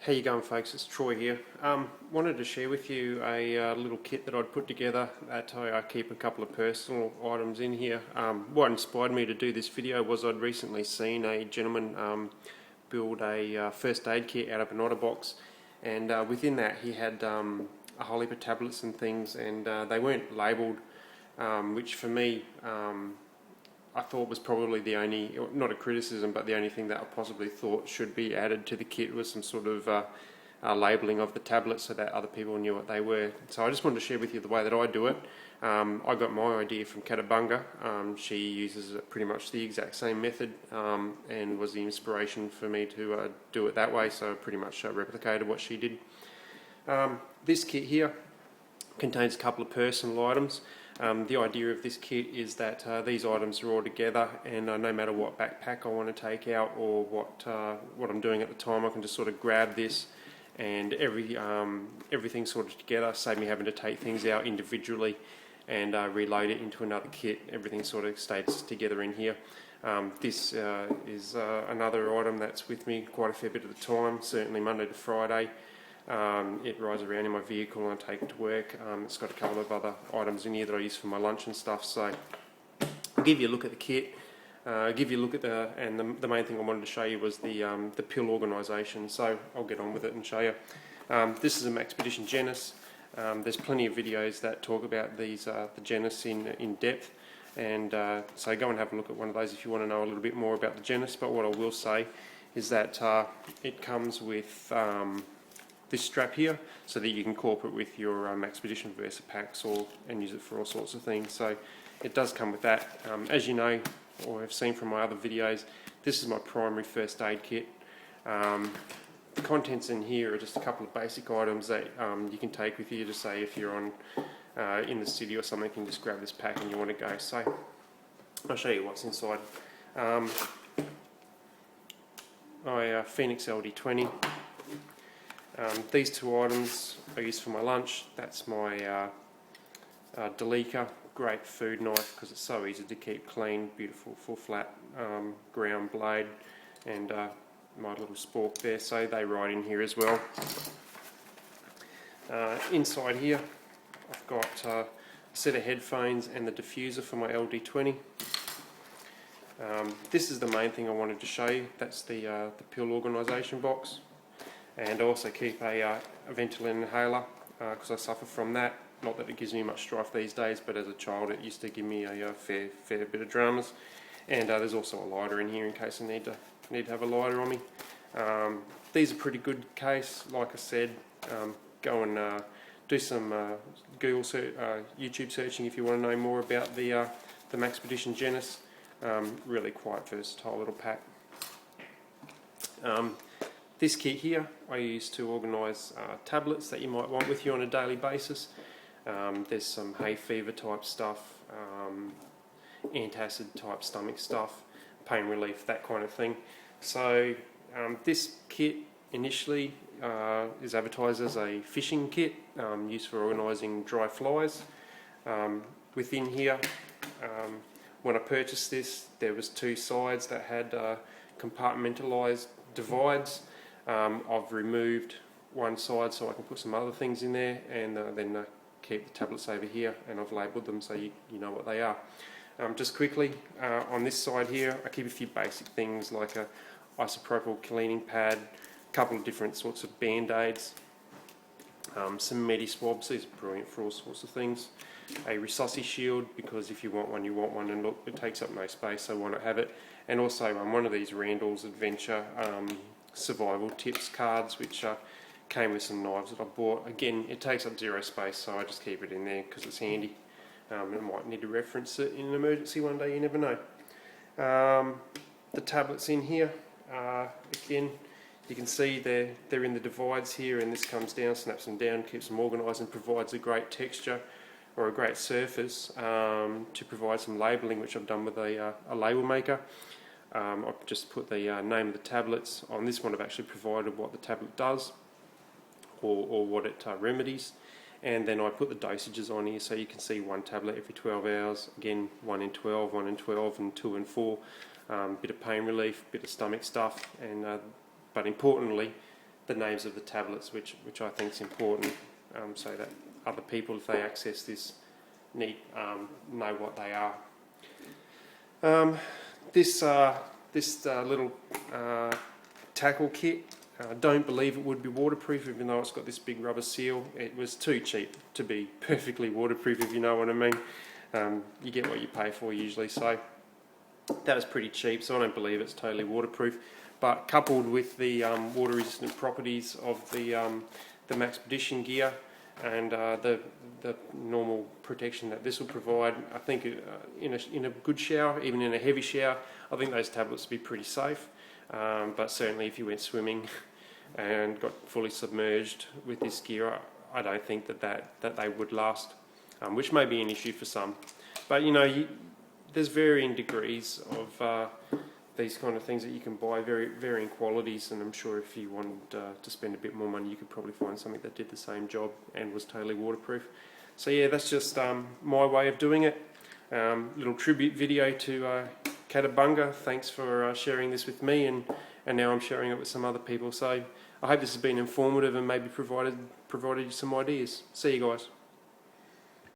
How you going, folks? It's Troy here. Wanted to share with you a little kit that I'd put together that I keep a couple of personal items in here. What inspired me to do this video was I'd recently seen a gentleman build a first aid kit out of an OtterBox, and within that he had a whole heap of tablets and things, and they weren't labelled, which for me I thought was probably the only, not a criticism, but the only thing that I possibly thought should be added to the kit was some sort of labelling of the tablets so that other people knew what they were. So I just wanted to share with you the way that I do it. I got my idea from Katabunga. She uses pretty much the exact same method and was the inspiration for me to do it that way, so I pretty much replicated what she did. This kit here contains a couple of personal items. The idea of this kit is that these items are all together, and no matter what backpack I want to take out or what I'm doing at the time, I can just sort of grab this and everything's sort of together, save me having to take things out individually and reload it into another kit. Everything sort of stays together in here. This is another item that's with me quite a fair bit of the time, certainly Monday to Friday. It rides around in my vehicle and I take it to work. It's got a couple of other items in here that I use for my lunch and stuff, so I'll give you a look at the kit, give you a look at the main thing I wanted to show you was the pill organisation, so I'll get on with it and show you. This is a Maxpedition Janus. There's plenty of videos that talk about the Janus in depth, and so go and have a look at one of those if you want to know a little bit more about the Janus. But what I will say is that it comes with this strap here, so that you can corp it with your Maxpedition Versa packs and use it for all sorts of things. So it does come with that. As you know, or have seen from my other videos, this is my primary first aid kit. The contents in here are just a couple of basic items that you can take with you, to say if you're on in the city or something, you can just grab this pack and you want to go. So I'll show you what's inside. My Phoenix LD20. These two items I use for my lunch. That's my Delica, great food knife because it's so easy to keep clean, beautiful full flat ground blade, and my little spork there, so they ride in here as well. Inside here I've got a set of headphones and the diffuser for my LD20. This is the main thing I wanted to show you. That's the pill organisation box. And I also keep a Ventolin inhaler because I suffer from that. Not that it gives me much strife these days, but as a child it used to give me a fair bit of dramas. And there's also a lighter in here in case I need to have a lighter on me. These are pretty good case. Like I said, go and do some Google YouTube searching if you want to know more about the Maxpedition Janus. Really quite versatile little pack. This kit here I use to organise tablets that you might want with you on a daily basis. There's some hay fever type stuff, antacid type stomach stuff, pain relief, that kind of thing. So this kit initially is advertised as a fishing kit used for organising dry flies. Within here, when I purchased this, there was two sides that had compartmentalised divides. I've removed one side so I can put some other things in there, and then keep the tablets over here, and I've labelled them so you know what they are. Just quickly, on this side here I keep a few basic things like a isopropyl cleaning pad, a couple of different sorts of band-aids, some medi swabs. These are brilliant for all sorts of things, a resusci shield because if you want one you want one, and look, it takes up no space, so why not have it. And also one of these Randall's Adventure survival tips cards, which came with some knives that I bought. Again, it takes up zero space, so I just keep it in there because it's handy. I might need to reference it in an emergency one day, you never know. The tablets in here, again, you can see they're in the divides here, and this comes down, snaps them down, keeps them organised, and provides a great texture or a great surface to provide some labelling, which I've done with a label maker. I've just put the name of the tablets. On this one I've actually provided what the tablet does or what it remedies, and then I put the dosages on here so you can see one tablet every 12 hours, again 1 in 12, 1 in 12 and 2 in 4, bit of pain relief, bit of stomach stuff, and but importantly the names of the tablets, which I think is important, so that other people, if they access this, know what they are. This little tackle kit, I don't believe it would be waterproof, even though it's got this big rubber seal. It was too cheap to be perfectly waterproof, if you know what I mean. You get what you pay for usually, so that was pretty cheap, so I don't believe it's totally waterproof. But coupled with the water resistant properties of the Maxpedition gear and the normal protection that this will provide, I think in a good shower, even in a heavy shower, I think those tablets would be pretty safe. But certainly if you went swimming and got fully submerged with this gear, I don't think that they would last, which may be an issue for some. But there's varying degrees of these kind of things that you can buy, varying qualities, and I'm sure if you wanted to spend a bit more money, you could probably find something that did the same job and was totally waterproof. So yeah, that's just my way of doing it. Little tribute video to Katabunga. Thanks for sharing this with me, and now I'm sharing it with some other people. So I hope this has been informative and maybe provided you some ideas. See you guys.